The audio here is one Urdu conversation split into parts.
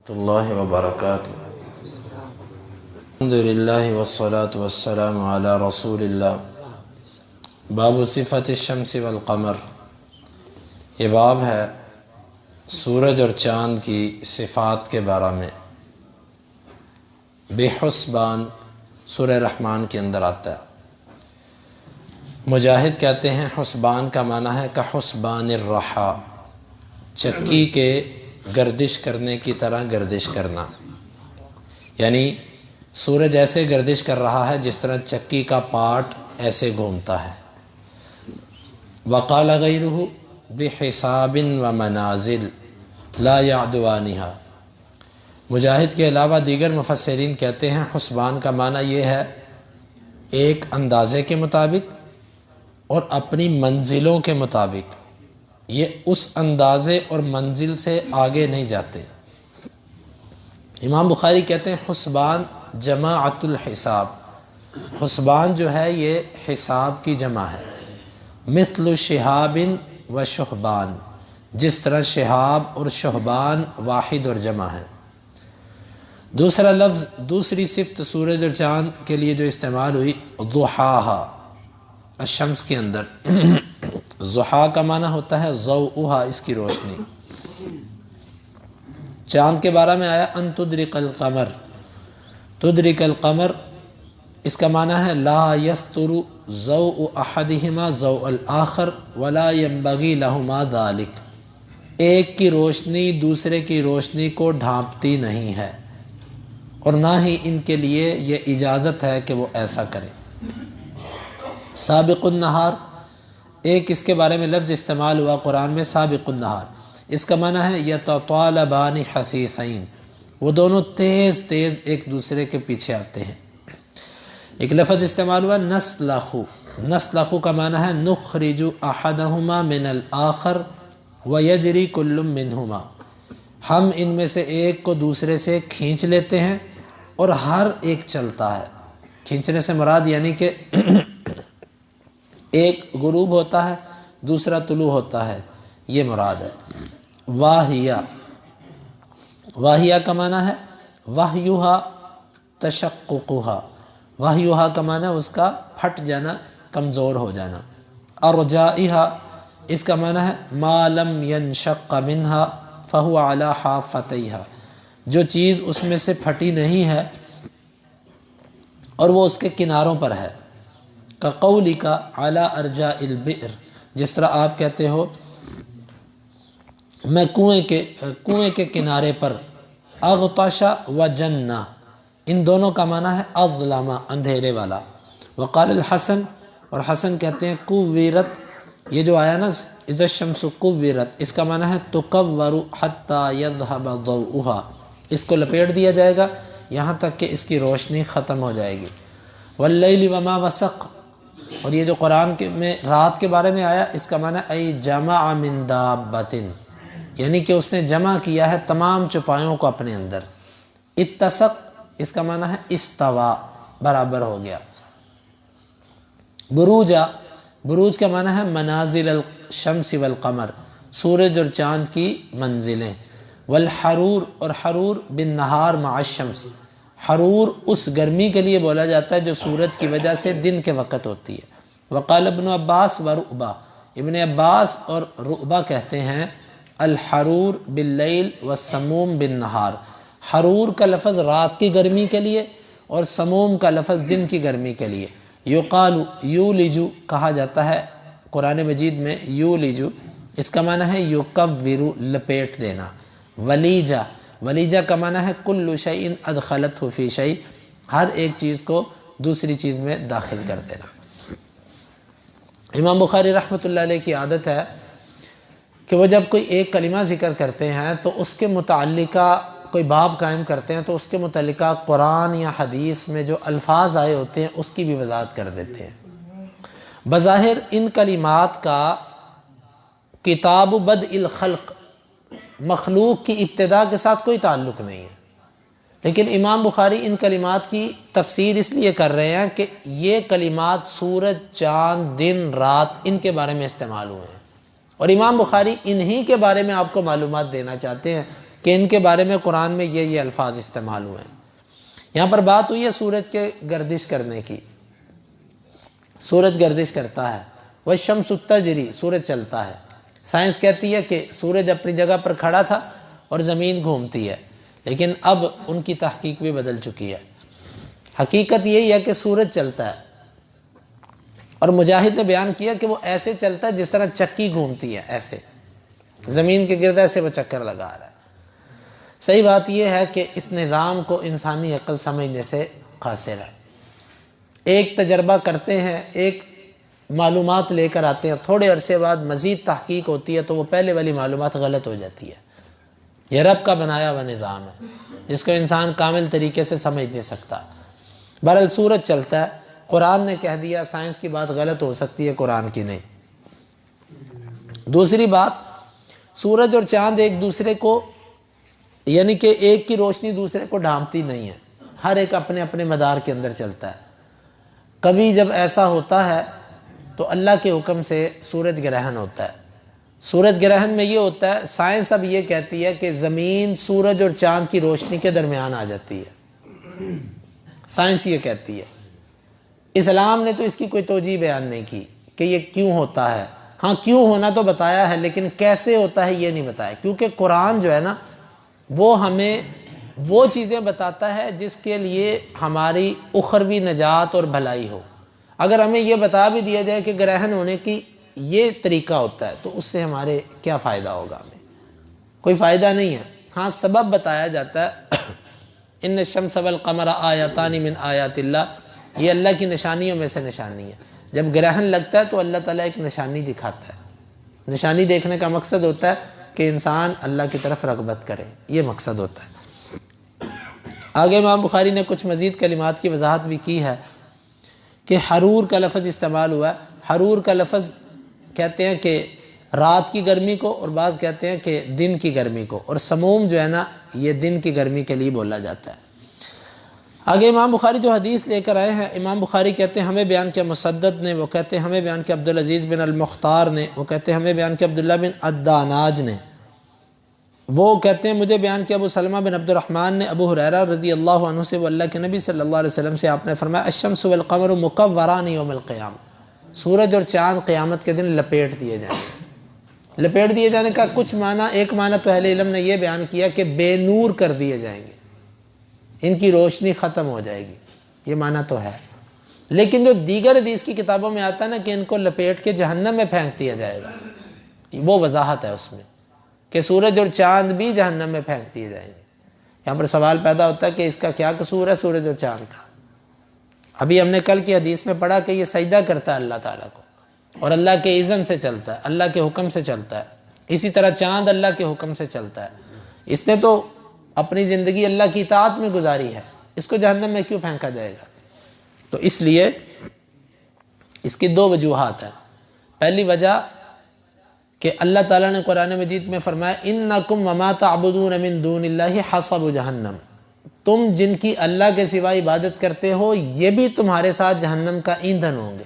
اللہ وبرکاتہ۔ الحمدللہ والصلاة والسلام علی رسول اللہ۔ باب صفت الشمس والقمر، یہ باب ہے سورج اور چاند کی صفات کے بارے میں۔ بحسبان سورہ رحمان کے اندر آتا ہے۔ مجاہد کہتے ہیں حسبان کا معنی ہے کحسبان الرحا، چکی کے گردش کرنے کی طرح گردش کرنا، یعنی سورج ایسے گردش کر رہا ہے جس طرح چکی کا پارٹ ایسے گھومتا ہے۔ وقال غیرہ بحساب ومنازل لا یعدوانہا، مجاہد کے علاوہ دیگر مفسرین کہتے ہیں حسبان کا معنی یہ ہے ایک اندازے کے مطابق اور اپنی منزلوں کے مطابق، یہ اس اندازے اور منزل سے آگے نہیں جاتے۔ امام بخاری کہتے ہیں حسبان جماعت الحساب، حسبان جو ہے یہ حساب کی جمع ہے۔ مثل شہاب و شہبان، جس طرح شہاب اور شہبان واحد اور جمع ہے۔ دوسرا لفظ، دوسری صفت سورج اور چاند کے لیے جو استعمال ہوئی ضحاہا، الشمس کے اندر ضحا کا معنی ہوتا ہے ضوءھا، اس کی روشنی۔ چاند کے بارے میں آیا ان تدرک القمر، تدرک القمر اس کا معنی ہے لا یستر ضوء احدہما ضوء الآخر ولا ينبغی لہما ذلک، ایک کی روشنی دوسرے کی روشنی کو ڈھانپتی نہیں ہے اور نہ ہی ان کے لیے یہ اجازت ہے کہ وہ ایسا کرے۔ سابق النہار، ایک اس کے بارے میں لفظ استعمال ہوا قرآن میں سابق النہار، اس کا معنی ہے یتطالبان حثیثین، وہ دونوں تیز تیز ایک دوسرے کے پیچھے آتے ہیں۔ ایک لفظ استعمال ہوا نسلخ، نسلخ کا معنی ہے نخرج احدہما من الآخر ویجری کل منہما، ہم ان میں سے ایک کو دوسرے سے کھینچ لیتے ہیں اور ہر ایک چلتا ہے۔ کھینچنے سے مراد یعنی کہ ایک غروب ہوتا ہے دوسرا طلوع ہوتا ہے، یہ مراد ہے۔ واہیہ، واہیہ کا معنی ہے وحیھا تشققھا، وحیھا کا معنی ہے اس کا پھٹ جانا، کمزور ہو جانا۔ ارجائھا، اس کا معنی ہے ما لم ینشق منھا فہو علی حافتیھا، جو چیز اس میں سے پھٹی نہیں ہے اور وہ اس کے کناروں پر ہے۔ کقولک علی ارجاء البئر، جس طرح آپ کہتے ہو میں کنویں کے کنارے پر۔ اغطش و جنہ، ان دونوں کا معنی ہے اظلم، اندھیرے والا۔ وقال الحسن، اور حسن کہتے ہیں کوورت، یہ جو آیا نا اذا الشمس کوورت، اس کا معنی ہے تکور حتی یذهب ضوءھا، اس کو لپیٹ دیا جائے گا یہاں تک کہ اس کی روشنی ختم ہو جائے گی۔ واللیل وما وسق، اور یہ جو قرآن میں رات کے بارے میں آیا اس کا معنی ای جمع من دابۃ، یعنی کہ اس نے جمع کیا ہے تمام چوپایوں کو اپنے اندر۔ اتسق، اس کا معنی ہے استوا، برابر ہو گیا۔ بروجا، بروج کا معنی ہے منازل الشمس والقمر، سورج اور چاند کی منزلیں۔ والحرور، اور حرور بالنہار مع الشمس، حرور اس گرمی کے لیے بولا جاتا ہے جو سورج کی وجہ سے دن کے وقت ہوتی ہے۔ وقال ابن عباس و رؤبہ، ابن عباس اور رؤبہ کہتے ہیں الحرور باللیل والسموم بالنہار، حرور کا لفظ رات کی گرمی کے لیے اور سموم کا لفظ دن کی گرمی کے لیے۔ یقال یولج، کہا جاتا ہے قرآن مجید میں یولج، اس کا معنی ہے یکور، لپیٹ دینا۔ ولیجہ، ولیجہ کا معنی ہے کل شیء ادخلتہ فی شیء، ہر ایک چیز کو دوسری چیز میں داخل کر دینا۔ امام بخاری رحمۃ اللہ علیہ کی عادت ہے کہ وہ جب کوئی ایک کلمہ ذکر کرتے ہیں تو اس کے متعلقہ کوئی باب قائم کرتے ہیں تو اس کے متعلقہ قرآن یا حدیث میں جو الفاظ آئے ہوتے ہیں اس کی بھی وضاحت کر دیتے ہیں۔ بظاہر ان کلمات کا کتاب بدء الخلق، مخلوق کی ابتدا کے ساتھ کوئی تعلق نہیں ہے، لیکن امام بخاری ان کلمات کی تفسیر اس لیے کر رہے ہیں کہ یہ کلمات سورج، چاند، دن، رات، ان کے بارے میں استعمال ہوئے ہیں، اور امام بخاری انہی کے بارے میں آپ کو معلومات دینا چاہتے ہیں کہ ان کے بارے میں قرآن میں یہ الفاظ استعمال ہوئے ہیں۔ یہاں پر بات ہوئی ہے سورج کے گردش کرنے کی۔ سورج گردش کرتا ہے، والشمس تجری، سورج چلتا ہے۔ سائنس کہتی ہے کہ سورج اپنی جگہ پر کھڑا تھا اور زمین گھومتی ہے، لیکن اب ان کی تحقیق بھی بدل چکی ہے۔ حقیقت یہی ہے کہ سورج چلتا ہے، اور مجاہد نے بیان کیا کہ وہ ایسے چلتا ہے جس طرح چکی گھومتی ہے، ایسے زمین کے گرد ایسے وہ چکر لگا رہا ہے۔ صحیح بات یہ ہے کہ اس نظام کو انسانی عقل سمجھنے سے قاصر ہے۔ ایک تجربہ کرتے ہیں، ایک معلومات لے کر آتے ہیں، تھوڑے عرصے بعد مزید تحقیق ہوتی ہے تو وہ پہلے والی معلومات غلط ہو جاتی ہے۔ یہ رب کا بنایا ہوا نظام ہے جس کو انسان کامل طریقے سے سمجھ نہیں سکتا۔ بہرحال سورج چلتا ہے، قرآن نے کہہ دیا، سائنس کی بات غلط ہو سکتی ہے، قرآن کی نہیں۔ دوسری بات، سورج اور چاند ایک دوسرے کو، یعنی کہ ایک کی روشنی دوسرے کو ڈھانپتی نہیں ہے، ہر ایک اپنے اپنے مدار کے اندر چلتا ہے۔ کبھی جب ایسا ہوتا ہے تو اللہ کے حکم سے سورج گرہن ہوتا ہے۔ سورج گرہن میں یہ ہوتا ہے، سائنس اب یہ کہتی ہے کہ زمین سورج اور چاند کی روشنی کے درمیان آ جاتی ہے، سائنس یہ کہتی ہے۔ اسلام نے تو اس کی کوئی توجیہ بیان نہیں کی کہ یہ کیوں ہوتا ہے۔ ہاں کیوں ہونا تو بتایا ہے، لیکن کیسے ہوتا ہے یہ نہیں بتایا، کیونکہ قرآن جو ہے نا وہ ہمیں وہ چیزیں بتاتا ہے جس کے لیے ہماری اخروی نجات اور بھلائی ہو۔ اگر ہمیں یہ بتا بھی دیا جائے کہ گرہن ہونے کی یہ طریقہ ہوتا ہے تو اس سے ہمارے کیا فائدہ ہوگا؟ ہمیں کوئی فائدہ نہیں ہے۔ ہاں سبب بتایا جاتا ہے، ان الشمس والقمر آیاتان من آیات اللہ، یہ اللہ کی نشانیوں میں سے نشانی ہے۔ جب گرہن لگتا ہے تو اللہ تعالیٰ ایک نشانی دکھاتا ہے۔ نشانی دیکھنے کا مقصد ہوتا ہے کہ انسان اللہ کی طرف رغبت کرے، یہ مقصد ہوتا ہے۔ آگے امام بخاری نے کچھ مزید کلمات کی وضاحت بھی کی ہے کہ حرور کا لفظ استعمال ہوا ہے۔ حرور کا لفظ کہتے ہیں کہ رات کی گرمی کو، اور بعض کہتے ہیں کہ دن کی گرمی کو، اور سموم جو ہے نا یہ دن کی گرمی کے لیے بولا جاتا ہے۔ آگے امام بخاری جو حدیث لے کر آئے ہیں، امام بخاری کہتے ہیں ہمیں بیان کیا مسدد نے، وہ کہتے ہیں ہمیں بیان کیا عبدالعزیز بن المختار نے، وہ کہتے ہیں ہمیں بیان کیا عبداللہ بن الداناج نے، وہ کہتے ہیں مجھے بیان کیا ابو سلمہ بن عبد الرحمن نے ابو ہریرہ رضی اللہ عنہ سے، وہ اللہ کے نبی صلی اللہ علیہ وسلم سے، آپ نے فرمایا الشمس والقمر مکوران یوم القیامہ، سورج اور چاند قیامت کے دن لپیٹ دیے جائیں گے۔ لپیٹ دیے جانے کا کچھ معنی، ایک معنی تو اہل علم نے یہ بیان کیا کہ بے نور کر دیے جائیں گے، ان کی روشنی ختم ہو جائے گی، یہ معنی تو ہے۔ لیکن جو دیگر حدیث کی کتابوں میں آتا ہے نا کہ ان کو لپیٹ کے جہنم میں پھینک دیا جائے گا، وہ وضاحت ہے اس میں کہ سورج اور چاند بھی جہنم میں پھینک دیے جائیں گے۔ یہاں پر سوال پیدا ہوتا ہے کہ اس کا کیا قصور ہے سورج اور چاند کا؟ ابھی ہم نے کل کی حدیث میں پڑھا کہ یہ سجدہ کرتا ہے اللہ تعالیٰ کو، اور اللہ کے اذن سے چلتا ہے، اللہ کے حکم سے چلتا ہے۔ اسی طرح چاند اللہ کے حکم سے چلتا ہے۔ اس نے تو اپنی زندگی اللہ کی اطاعت میں گزاری ہے، اس کو جہنم میں کیوں پھینکا جائے گا؟ تو اس لیے اس کی دو وجوہات ہیں۔ پہلی وجہ کہ اللہ تعالیٰ نے قرآن مجید میں فرمایا انکم وما تعبدون من دون اللہ حصب جہنم، تم جن کی اللہ کے سوا عبادت کرتے ہو یہ بھی تمہارے ساتھ جہنم کا ایندھن ہوں گے۔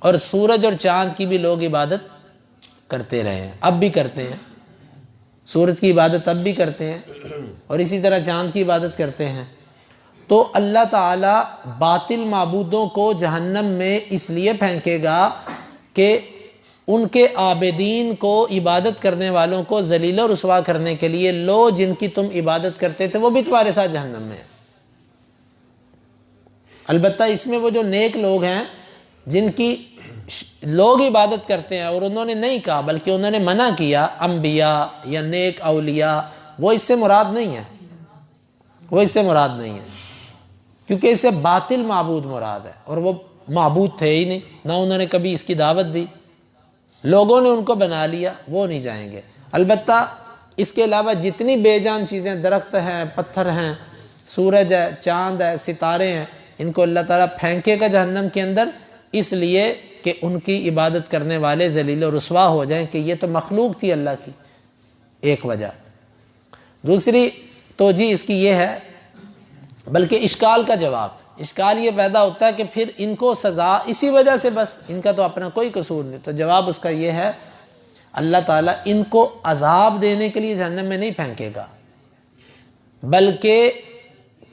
اور سورج اور چاند کی بھی لوگ عبادت کرتے رہے ہیں، اب بھی کرتے ہیں، سورج کی عبادت اب بھی کرتے ہیں، اور اسی طرح چاند کی عبادت کرتے ہیں۔ تو اللہ تعالیٰ باطل معبودوں کو جہنم میں اس لیے پھینکے گا کہ ان کے عابدین کو، عبادت کرنے والوں کو ذلیل و رسوا کرنے کے لیے، لو جن کی تم عبادت کرتے تھے وہ بھی تمہارے ساتھ جہنم میں ہیں۔ البتہ اس میں وہ جو نیک لوگ ہیں جن کی لوگ عبادت کرتے ہیں اور انہوں نے نہیں کہا بلکہ انہوں نے منع کیا، انبیاء یا نیک اولیاء، وہ اس سے مراد نہیں ہے، وہ اس سے مراد نہیں ہے، کیونکہ اس سے باطل معبود مراد ہے، اور وہ معبود تھے ہی نہیں، نہ انہوں نے کبھی اس کی دعوت دی، لوگوں نے ان کو بنا لیا، وہ نہیں جائیں گے۔ البتہ اس کے علاوہ جتنی بے جان چیزیں، درخت ہیں، پتھر ہیں، سورج ہے، چاند ہے، ستارے ہیں، ان کو اللہ تعالیٰ پھینکے گا جہنم کے اندر، اس لیے کہ ان کی عبادت کرنے والے ذلیل و رسوا ہو جائیں کہ یہ تو مخلوق تھی اللہ کی، ایک وجہ۔ دوسری توجہ اس کی یہ ہے، بلکہ اشکال کا جواب، اشکال یہ پیدا ہوتا ہے کہ پھر ان کو سزا اسی وجہ سے، بس ان کا تو اپنا کوئی قصور نہیں، تو جواب اس کا یہ ہے اللہ تعالیٰ ان کو عذاب دینے کے لیے جہنم میں نہیں پھینکے گا، بلکہ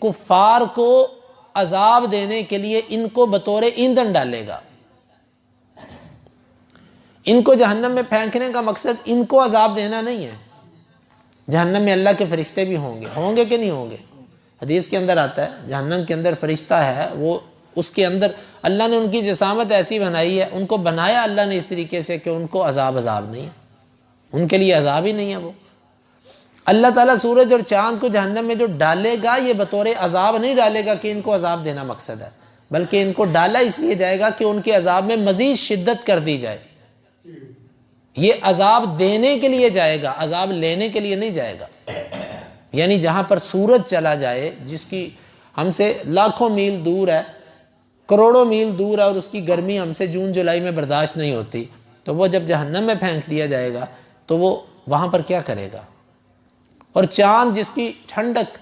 کفار کو عذاب دینے کے لیے ان کو بطور ایندھن ڈالے گا۔ ان کو جہنم میں پھینکنے کا مقصد ان کو عذاب دینا نہیں ہے۔ جہنم میں اللہ کے فرشتے بھی ہوں گے کہ نہیں ہوں گے؟ حدیث کے اندر آتا ہے جہنم کے اندر فرشتہ ہے، وہ اس کے اندر اللہ نے ان کی جسامت ایسی بنائی ہے، ان کو بنایا اللہ نے اس طریقے سے کہ ان کو عذاب نہیں ہے، ان کے لیے عذاب ہی نہیں ہے۔ وہ اللہ تعالیٰ سورج اور چاند کو جہنم میں جو ڈالے گا یہ بطور عذاب نہیں ڈالے گا کہ ان کو عذاب دینا مقصد ہے، بلکہ ان کو ڈالا اس لیے جائے گا کہ ان کے عذاب میں مزید شدت کر دی جائے۔ یہ عذاب دینے کے لیے جائے گا، عذاب لینے کے لیے نہیں جائے گا۔ یعنی جہاں پر سورج چلا جائے، جس کی ہم سے لاکھوں میل دور ہے، کروڑوں میل دور ہے، اور اس کی گرمی ہم سے جون جولائی میں برداشت نہیں ہوتی، تو وہ جب جہنم میں پھینک دیا جائے گا تو وہ وہاں پر کیا کرے گا؟ اور چاند جس کی ٹھنڈک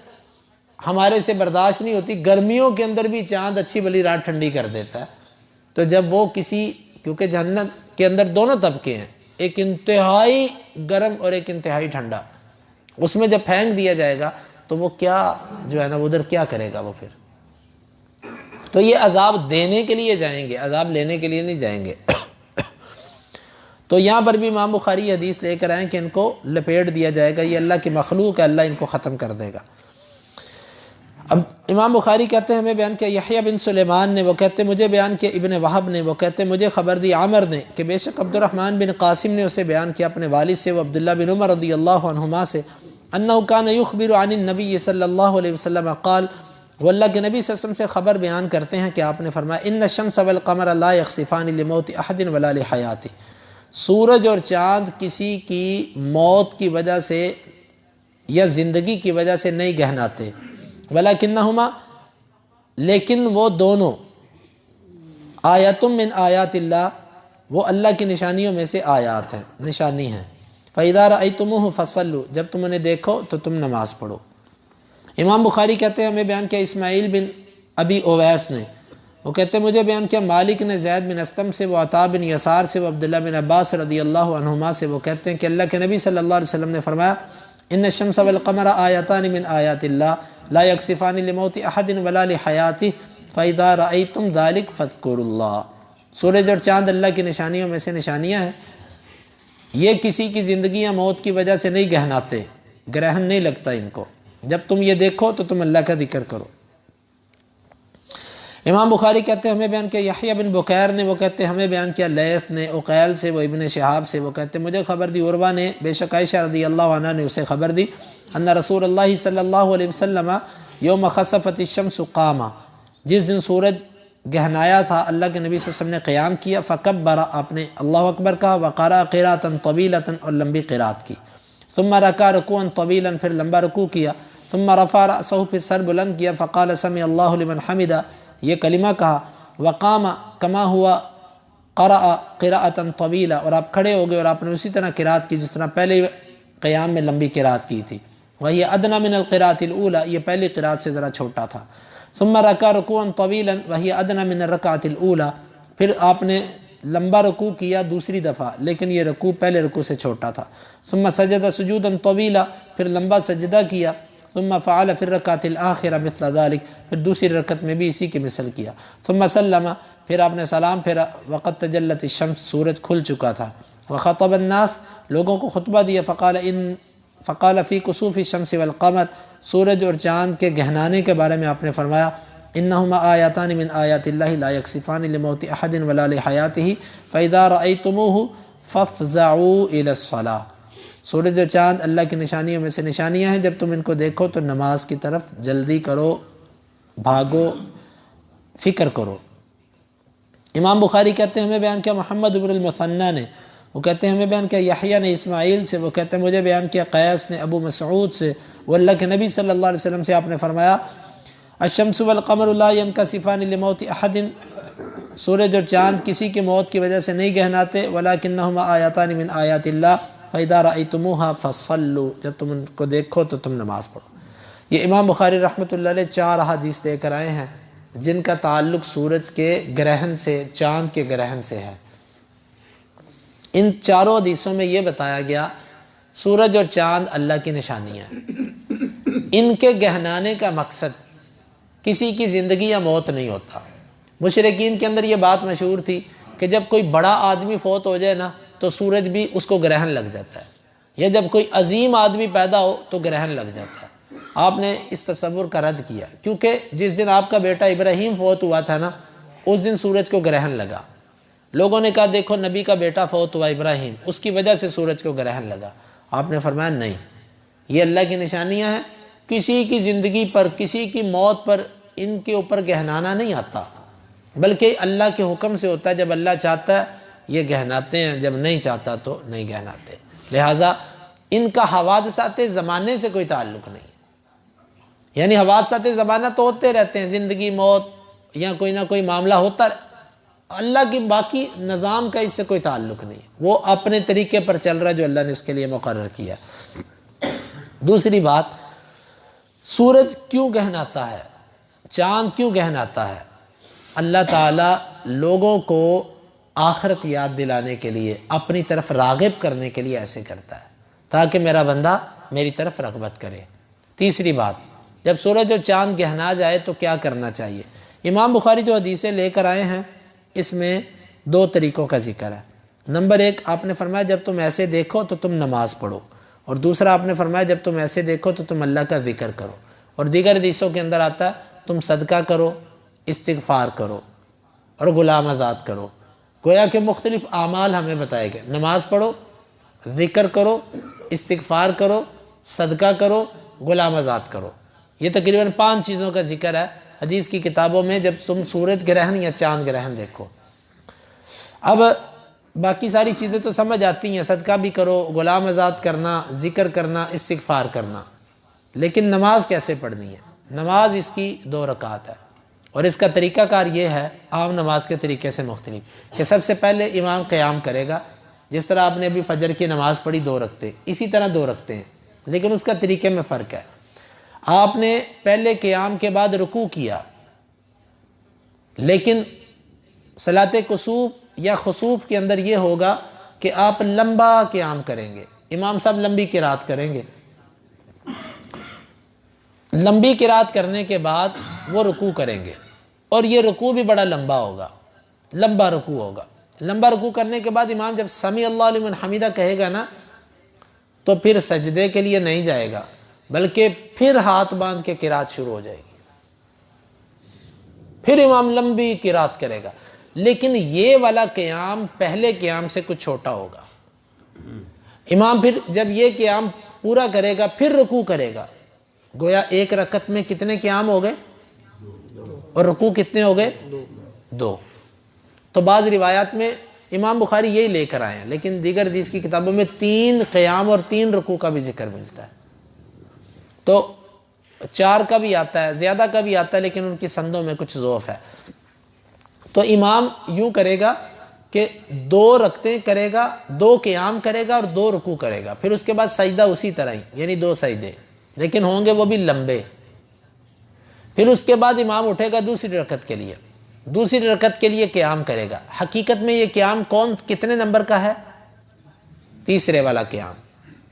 ہمارے سے برداشت نہیں ہوتی، گرمیوں کے اندر بھی چاند اچھی بلی رات ٹھنڈی کر دیتا ہے، تو جب وہ کیونکہ جہنم کے اندر دونوں طبقے ہیں، ایک انتہائی گرم اور ایک انتہائی ٹھنڈا، اس میں جب پھینک دیا جائے گا تو وہ کیا جو ہے نا ادھر کیا کرے گا وہ پھر؟ تو یہ عذاب دینے کے لیے جائیں گے، عذاب لینے کے لیے نہیں جائیں گے۔ تو یہاں پر بھی امام بخاری حدیث لے کر آئیں کہ ان کو لپیٹ دیا جائے گا، یہ اللہ کی مخلوق ہے، اللہ ان کو ختم کر دے گا۔ اب امام بخاری کہتے ہیں ہمیں بیان کیا یحییٰ بن سلیمان نے، وہ کہتے مجھے بیان کیا ابن وہب نے، وہ کہتے مجھے خبر دی عامر نے کہ بے شک عبد الرحمن بن قاسم نے اسے بیان کیا اپنے والد سے، وہ عبداللہ بن عمر رضی اللہ عنہما سے، انہ کان یخبر عن النبی صلی اللہ علیہ وسلم قال، وہ اللہ کے نبی صلی اللہ علیہ وسلم سے خبر بیان کرتے ہیں کہ آپ نے فرمایا ان الشمس والقمر لا یخسفان لموت احد ولا لحیاتہ، سورج اور چاند کسی کی موت کی وجہ سے یا زندگی کی وجہ سے نہیں گہناتے، ولکنہما، لیکن وہ دونوں آیات من آیات اللہ، وہ اللہ کی نشانیوں میں سے آیات ہیں، نشانی ہیں۔ فَإِذَا رَأَيْتُمُوهُ فَصَلُّوا، جب تم انہیں دیکھو تو تم نماز پڑھو۔ امام بخاری کہتے ہیں ہمیں بیان کیا اسماعیل بن ابی اویس نے، وہ کہتے ہیں مجھے بیان کیا مالک نے زید بن اسلم سے، وہ عطا بن یسار سے، وہ عبداللہ بن عباس رضی اللہ عنہما سے، وہ کہتے ہیں کہ اللہ کے نبی صلی اللہ علیہ وسلم نے فرمایا ان الشمس والقمر آیاتان من آیات اللہ لا یکسفان لموت احد ولا لحیاتہ فاذا رأیتم ذلک فاذکروا اللہ، سورج اور چاند اللہ کی نشانیوں میں سے نشانیاں ہیں، یہ کسی کی زندگی یا موت کی وجہ سے نہیں گہناتے، گرہن نہیں لگتا ان کو، جب تم یہ دیکھو تو تم اللہ کا ذکر کرو۔ امام بخاری کہتے ہیں ہمیں بیان کیا یحییٰ بن بکیر نے، وہ کہتے ہیں ہمیں بیان کیا لیث نے عقیل سے، وہ ابن شہاب سے، وہ کہتے ہیں مجھے خبر دی عروہ نے، بے شک عائشہ رضی اللہ عنہا نے اسے خبر دی، ان رسول اللہ صلی اللہ علیہ وسلم یوم خسفت الشمس قام، جس دن سورج گہنایا تھا اللہ کے نبی صلی اللہ علیہ وسلم نے قیام کیا، فکبر، آپ نے اللہ اکبر کہا، وقرأ قراءۃ طویلۃ، اور لمبی قرات کی، ثم رکع رکوعا طویلا، پھر لمبا رکوع کیا، ثم رفع رأسہ، پھر سر بلند کیا، فقال سمع اللہ لمن حمدہ، یہ کلمہ کہا، وقام کما ہوا قرأ قراءۃ طویلہ، اور آپ کھڑے ہو گئے اور آپ نے اسی طرح قرات کی جس طرح پہلے قیام میں لمبی قرات کی تھی، وہی ادنی من القراءۃ الاولى، یہ پہلی قرات سے ذرا چھوٹا تھا، ثم رکع رکوعا طویلا وہی ادنی من الرکعۃ الاولى، پھر آپ نے لمبا رکوع کیا دوسری دفعہ لیکن یہ رکوع پہلے رکوع سے چھوٹا تھا، ثم سجد سجودا طویلا، پھر لمبا سجدہ کیا، ثم فعل فی الرکعۃ الآخرہ مثل ذلک، پھر دوسری رکعت میں بھی اسی کی مثل کیا، ثم سلم، پھر آپ نے سلام پھیرا، وقد تجلت الشمس، سورج کھل چکا تھا، وخطب الناس، لوگوں کو خطبہ دیا، فقال فی کسوف الشمس والقمر، سورج اور چاند کے گہنانے کے بارے میں آپ نے فرمایا انہما آیاتان من آیات اللہ لا یکسفان لموت احد ولا لحیاتہ فاذا رأیتموہ فافزعوا الی الصلاۃ، سورج اور چاند اللہ کی نشانیوں میں سے نشانیاں ہیں، جب تم ان کو دیکھو تو نماز کی طرف جلدی کرو، بھاگو، فکر کرو۔ امام بخاری کہتے ہیں ہمیں بیان کیا محمد بن المثنی نے، وہ کہتے ہیں ہمیں بیان کیا یحییٰ نے اسماعیل سے، وہ کہتے ہیں مجھے بیان کیا قیس نے ابو مسعود سے، وہ اللہ کے نبی صلی اللہ علیہ وسلم سے آپ نے فرمایا الشمس والقمر لا ينكسفان لموت احد، سورج اور چاند کسی کی موت کی وجہ سے نہیں گہناتے، ولکنہما آیاتان من آیات اللہ فاذا رأیتموها فصلوا، جب تم ان کو دیکھو تو تم نماز پڑھو۔ یہ امام بخاری رحمۃ اللہ علیہ 4 احادیث لے کر آئے ہیں جن کا تعلق سورج کے گرہن سے، چاند کے گرہن سے ہے۔ ان چاروں حدیثوں میں یہ بتایا گیا سورج اور چاند اللہ کی نشانیاں ہیں، ان کے گہنانے کا مقصد کسی کی زندگی یا موت نہیں ہوتا۔ مشرکین کے اندر یہ بات مشہور تھی کہ جب کوئی بڑا آدمی فوت ہو جائے نا تو سورج بھی اس کو گرہن لگ جاتا ہے، یا جب کوئی عظیم آدمی پیدا ہو تو گرہن لگ جاتا ہے۔ آپ نے اس تصور کا رد کیا، کیونکہ جس دن آپ کا بیٹا ابراہیم فوت ہوا تھا نا اس دن سورج کو گرہن لگا۔ لوگوں نے کہا دیکھو نبی کا بیٹا فوت ہوا ابراہیم، اس کی وجہ سے سورج کو گرہن لگا۔ آپ نے فرمایا نہیں، یہ اللہ کی نشانیاں ہیں، کسی کی زندگی پر کسی کی موت پر ان کے اوپر گہنانا نہیں آتا، بلکہ اللہ کے حکم سے ہوتا ہے۔ جب اللہ چاہتا ہے یہ گہناتے ہیں، جب نہیں چاہتا تو نہیں گہناتے۔ لہٰذا ان کا حوادثات زمانے سے کوئی تعلق نہیں، یعنی حوادثات زمانہ تو ہوتے رہتے ہیں، زندگی موت یا کوئی نہ کوئی معاملہ ہوتا رہتا، اللہ کی باقی نظام کا اس سے کوئی تعلق نہیں، وہ اپنے طریقے پر چل رہا ہے جو اللہ نے اس کے لیے مقرر کیا۔ دوسری بات، سورج کیوں گہناتا ہے، چاند کیوں گہناتا ہے؟ اللہ تعالیٰ لوگوں کو آخرت یاد دلانے کے لیے، اپنی طرف راغب کرنے کے لیے ایسے کرتا ہے تاکہ میرا بندہ میری طرف رغبت کرے۔ تیسری بات، جب سورج اور چاند گہنا جائے تو کیا کرنا چاہیے؟ امام بخاری جو حدیثیں لے کر آئے ہیں اس میں دو طریقوں کا ذکر ہے۔ نمبر ایک، آپ نے فرمایا جب تم ایسے دیکھو تو تم نماز پڑھو، اور دوسرا آپ نے فرمایا جب تم ایسے دیکھو تو تم اللہ کا ذکر کرو، اور دیگر حدیثوں کے اندر آتا ہے تم صدقہ کرو، استغفار کرو اور غلام آزاد کرو۔ گویا کہ مختلف اعمال ہمیں بتائے گئے، نماز پڑھو، ذکر کرو، استغفار کرو، صدقہ کرو، غلام آزاد کرو۔ یہ تقریباً 5 چیزوں کا ذکر ہے حدیث کی کتابوں میں جب تم سورج گرہن یا چاند گرہن دیکھو۔ اب باقی ساری چیزیں تو سمجھ آتی ہیں، صدقہ بھی کرو، غلام آزاد کرنا، ذکر کرنا، استغفار کرنا، لیکن نماز کیسے پڑھنی ہے؟ نماز اس کی 2 رکعت ہے، اور اس کا طریقہ کار یہ ہے عام نماز کے طریقے سے مختلف، کہ سب سے پہلے امام قیام کرے گا، جس طرح آپ نے ابھی فجر کی نماز پڑھی 2 رکعتیں، اسی طرح 2 رکعتیں ہیں، لیکن اس کا طریقے میں فرق ہے۔ آپ نے پہلے قیام کے بعد رکوع کیا، لیکن صلاۃ کسوف یا خسوف کے اندر یہ ہوگا کہ آپ لمبا قیام کریں گے، امام صاحب لمبی قرات کریں گے، لمبی قرات کرنے کے بعد وہ رکوع کریں گے، اور یہ رکوع بھی بڑا لمبا ہوگا، لمبا رکوع ہوگا۔ لمبا رکوع کرنے کے بعد امام جب سمیع اللہ لمن حمیدہ کہے گا نا تو پھر سجدے کے لیے نہیں جائے گا، بلکہ پھر ہاتھ باندھ کے قرات شروع ہو جائے گی، پھر امام لمبی قرات کرے گا، لیکن یہ والا قیام پہلے قیام سے کچھ چھوٹا ہوگا۔ امام پھر جب یہ قیام پورا کرے گا پھر رکوع کرے گا، گویا 1 رکعت میں کتنے قیام ہو گئے اور رکوع کتنے ہو گئے؟ 2۔ تو بعض روایات میں امام بخاری یہی لے کر آئے ہیں، لیکن دیگر حدیث کی کتابوں میں 3 قیام اور 3 رکوع کا بھی ذکر ملتا ہے، تو 4 کا بھی آتا ہے، زیادہ کا بھی آتا ہے، لیکن ان کی سندوں میں کچھ ضعف ہے۔ تو امام یوں کرے گا کہ 2 رکعتیں کرے گا، 2 قیام کرے گا اور 2 رکوع کرے گا، پھر اس کے بعد سجدہ اسی طرح ہی، یعنی 2 سجدے، لیکن ہوں گے وہ بھی لمبے۔ پھر اس کے بعد امام اٹھے گا دوسری رکعت کے لیے، دوسری رکعت کے لیے قیام کرے گا۔ حقیقت میں یہ قیام کتنے نمبر کا ہے؟ تیسرے والا قیام،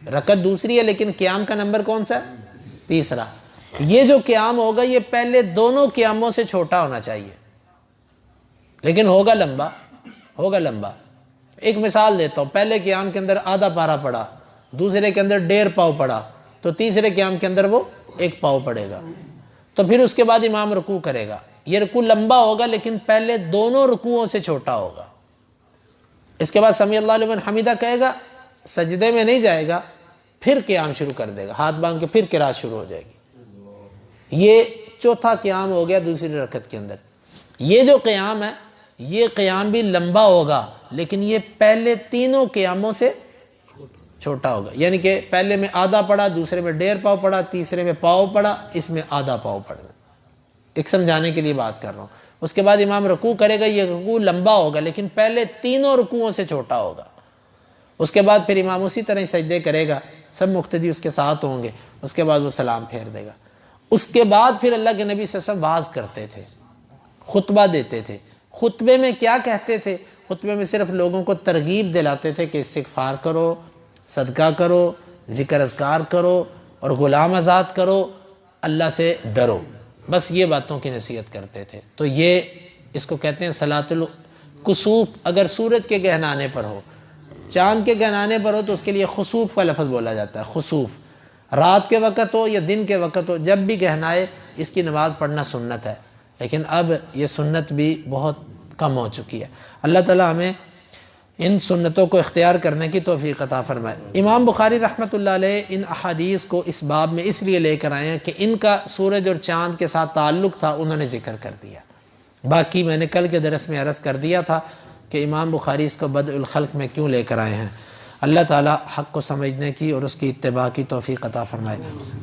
رکعت دوسری ہے لیکن قیام کا نمبر کون سا ہے؟ تیسرا۔ یہ جو قیام ہوگا یہ پہلے دونوں قیاموں سے چھوٹا ہونا چاہیے، لیکن ہوگا لمبا، ہوگا لمبا۔ ایک مثال دیتا ہوں، پہلے قیام کے اندر آدھا پارا پڑا، دوسرے کے اندر 1.5 پاؤ پڑا، تو تیسرے قیام کے اندر وہ 1 پاؤ پڑے گا، تو پھر اس کے بعد امام رکوع کرے گا۔ یہ رکوع لمبا ہوگا لیکن پہلے دونوں رکوعوں سے چھوٹا ہوگا۔ اس کے بعد سمیع اللہ لمن حمیدہ کہے گا، سجدے میں نہیں جائے گا، پھر قیام شروع کر دے گا، ہاتھ باندھ کے پھر قرات شروع ہو جائے گی۔ یہ چوتھا قیام ہو گیا دوسری رکعت کے اندر۔ یہ جو قیام ہے یہ قیام بھی لمبا ہوگا، لیکن یہ پہلے تینوں قیاموں سے چھوٹا ہوگا، یعنی کہ پہلے میں آدھا پڑا، دوسرے میں 1.5 پاؤ پڑا، تیسرے میں پاؤ پڑا، اس میں آدھا پاؤ پڑا۔ ایک سمجھانے کے لیے بات کر رہا ہوں۔ اس کے بعد امام رکوع کرے گا، یہ رکوع لمبا ہوگا لیکن پہلے تینوں رکوعوں سے چھوٹا ہوگا۔ اس کے بعد پھر امام اسی طرح سجدے کرے گا، سب مقتدی اس کے ساتھ ہوں گے، اس کے بعد وہ سلام پھیر دے گا۔ اس کے بعد پھر اللہ کے نبی صلی اللہ علیہ وسلم واعظ کرتے تھے، خطبہ دیتے تھے۔ خطبے میں کیا کہتے تھے؟ خطبے میں صرف لوگوں کو ترغیب دلاتے تھے کہ استغفار کرو، صدقہ کرو، ذکر اذکار کرو اور غلام آزاد کرو، اللہ سے ڈرو، بس یہ باتوں کی نصیحت کرتے تھے۔ تو یہ اس کو کہتے ہیں صلاۃ الکسوف۔ اگر سورج کے گہنانے پر ہو، چاند کے گہنانے پر ہو تو اس کے لیے خسوف کا لفظ بولا جاتا ہے، خسوف۔ رات کے وقت ہو یا دن کے وقت ہو، جب بھی گہنائے اس کی نماز پڑھنا سنت ہے، لیکن اب یہ سنت بھی بہت کم ہو چکی ہے۔ اللہ تعالیٰ ہمیں ان سنتوں کو اختیار کرنے کی توفیق عطا فرمائے۔ امام بخاری رحمۃ اللہ علیہ ان احادیث کو اس باب میں اس لیے لے کر آئے ہیں کہ ان کا سورج اور چاند کے ساتھ تعلق تھا، انہوں نے ذکر کر دیا۔ باقی میں نے کل کے درس میں عرض کر دیا تھا کہ امام بخاری اس کو بدء الخلق میں کیوں لے کر آئے ہیں۔ اللہ تعالیٰ حق کو سمجھنے کی اور اس کی اتباع کی توفیق عطا فرمائے۔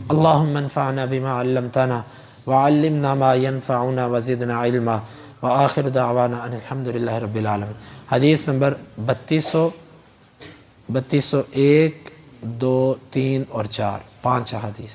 اللہم انفعنا بما علمتنا وعلمنا ما ينفعنا وزدنا علما وآخر دعوانا ان الحمدللہ رب العالمین۔ حدیث نمبر 3201، 2، 3 اور 4، 5 حدیث۔